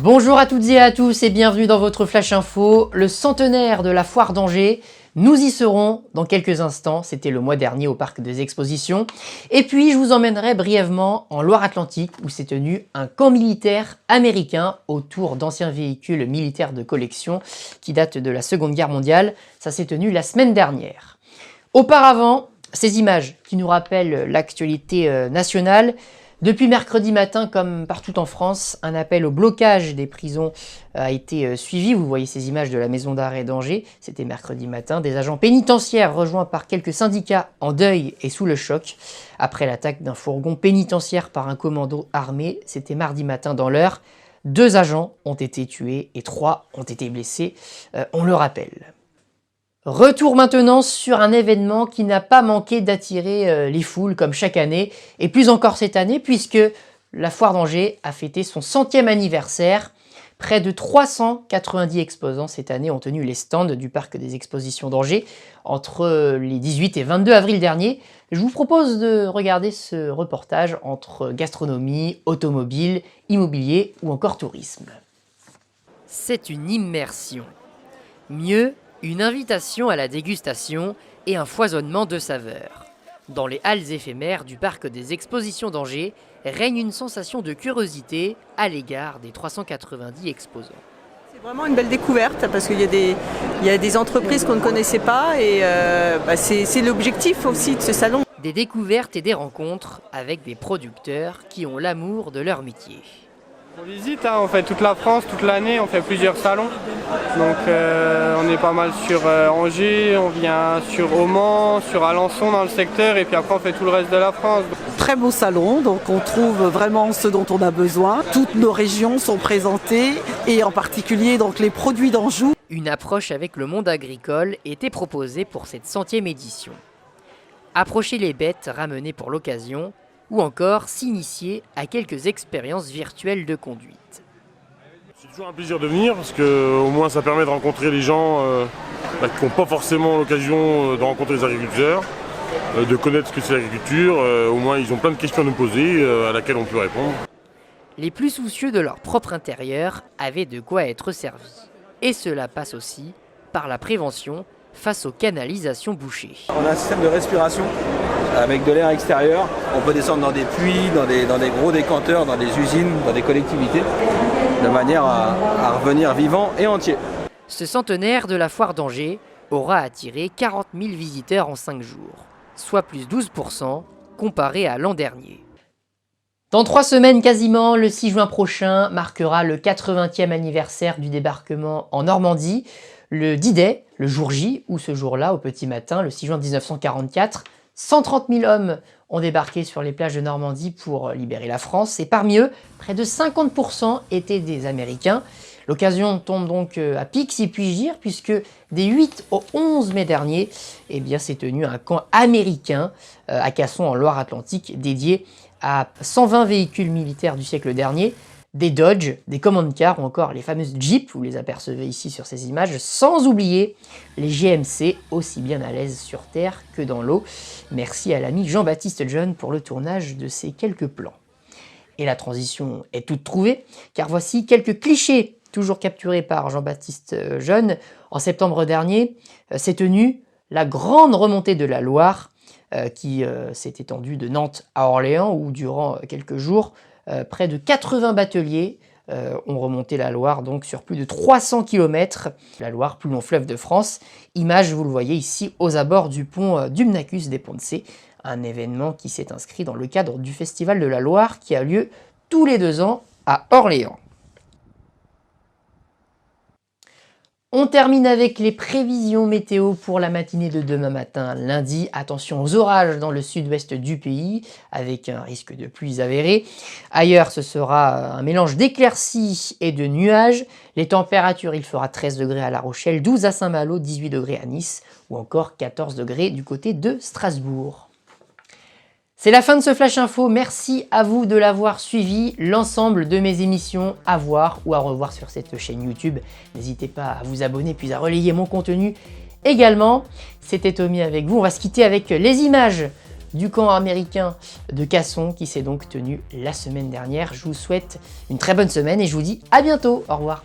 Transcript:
Bonjour à toutes et à tous et bienvenue dans votre Flash Info, le centenaire de la foire d'Angers. Nous y serons dans quelques instants, c'était le mois dernier au parc des expositions. Et puis je vous emmènerai brièvement en Loire-Atlantique où s'est tenu un camp militaire américain autour d'anciens véhicules militaires de collection qui datent de la Seconde Guerre mondiale. Ça s'est tenu la semaine dernière. Auparavant, ces images qui nous rappellent l'actualité nationale. Depuis mercredi matin, comme partout en France, un appel au blocage des prisons a été suivi. Vous voyez ces images de la maison d'arrêt d'Angers. C'était mercredi matin. Des agents pénitentiaires rejoints par quelques syndicats en deuil et sous le choc. Après l'attaque d'un fourgon pénitentiaire par un commando armé, c'était mardi matin dans l'Eure. 2 agents ont été tués et 3 ont été blessés, on le rappelle. Retour maintenant sur un événement qui n'a pas manqué d'attirer les foules comme chaque année, et plus encore cette année puisque la foire d'Angers a fêté son 100e anniversaire. Près de 390 exposants cette année ont tenu les stands du parc des expositions d'Angers entre les 18 et 22 avril dernier. Je vous propose de regarder ce reportage entre gastronomie, automobile, immobilier ou encore tourisme. C'est une immersion. Mieux, une invitation à la dégustation et un foisonnement de saveurs. Dans les halles éphémères du parc des expositions d'Angers règne une sensation de curiosité à l'égard des 390 exposants. C'est vraiment une belle découverte parce qu'il y a des entreprises qu'on ne connaissait pas et c'est l'objectif aussi de ce salon. Des découvertes et des rencontres avec des producteurs qui ont l'amour de leur métier. On visite, on fait toute la France, toute l'année, on fait plusieurs salons. Donc on est pas mal sur Angers, on vient sur Auman, sur Alençon dans le secteur et puis après on fait tout le reste de la France. Très beau salon, donc on trouve vraiment ce dont on a besoin. Toutes nos régions sont présentées et en particulier donc les produits d'Anjou. Une approche avec le monde agricole était proposée pour cette 100e édition. Approcher les bêtes ramenées pour l'occasion, ou encore s'initier à quelques expériences virtuelles de conduite. C'est toujours un plaisir de venir parce que au moins ça permet de rencontrer les gens qui n'ont pas forcément l'occasion de rencontrer les agriculteurs, de connaître ce que c'est l'agriculture. Au moins ils ont plein de questions à nous poser à laquelle on peut répondre. Les plus soucieux de leur propre intérieur avaient de quoi être servis. Et cela passe aussi par la prévention face aux canalisations bouchées. On a un système de respiration avec de l'air extérieur. On peut descendre dans des puits, dans des gros décanteurs, dans des usines, dans des collectivités, de manière à revenir vivant et entier. Ce centenaire de la foire d'Angers aura attiré 40 000 visiteurs en 5 jours, soit plus 12% comparé à l'an dernier. Dans 3 semaines quasiment, le 6 juin prochain marquera le 80e anniversaire du débarquement en Normandie. Le D-Day, le jour J, ou ce jour-là, au petit matin, le 6 juin 1944, 130 000 hommes ont débarqué sur les plages de Normandie pour libérer la France, et parmi eux, près de 50% étaient des Américains. L'occasion tombe donc à pic, si puis-je dire, puisque des 8 au 11 mai dernier, s'est tenu un camp américain à Casson en Loire-Atlantique, dédié à 120 véhicules militaires du siècle dernier, des Dodge, des Command Cars ou encore les fameuses Jeeps, vous les apercevez ici sur ces images, sans oublier les GMC, aussi bien à l'aise sur terre que dans l'eau. Merci à l'ami Jean-Baptiste John pour le tournage de ces quelques plans. Et la transition est toute trouvée, car voici quelques clichés, toujours capturés par Jean-Baptiste John. En septembre dernier, s'est tenue la grande remontée de la Loire, qui s'est étendue de Nantes à Orléans, où durant quelques jours, près de 80 bateliers ont remonté la Loire donc sur plus de 300 km. La Loire, plus long fleuve de France. Image, vous le voyez ici, aux abords du pont d'Umnacus des Ponts-de-Cé. Un événement qui s'est inscrit dans le cadre du Festival de la Loire qui a lieu tous les 2 ans à Orléans. On termine avec les prévisions météo pour la matinée de demain matin, lundi. Attention aux orages dans le sud-ouest du pays, avec un risque de pluie avérée. Ailleurs, ce sera un mélange d'éclaircies et de nuages. Les températures, il fera 13 degrés à La Rochelle, 12 à Saint-Malo, 18 degrés à Nice, ou encore 14 degrés du côté de Strasbourg. C'est la fin de ce Flash Info, merci à vous de l'avoir suivi. L'ensemble de mes émissions à voir ou à revoir sur cette chaîne YouTube. N'hésitez pas à vous abonner puis à relayer mon contenu également. C'était Tommy avec vous, on va se quitter avec les images du camp américain de Casson qui s'est donc tenu la semaine dernière. Je vous souhaite une très bonne semaine et je vous dis à bientôt. Au revoir.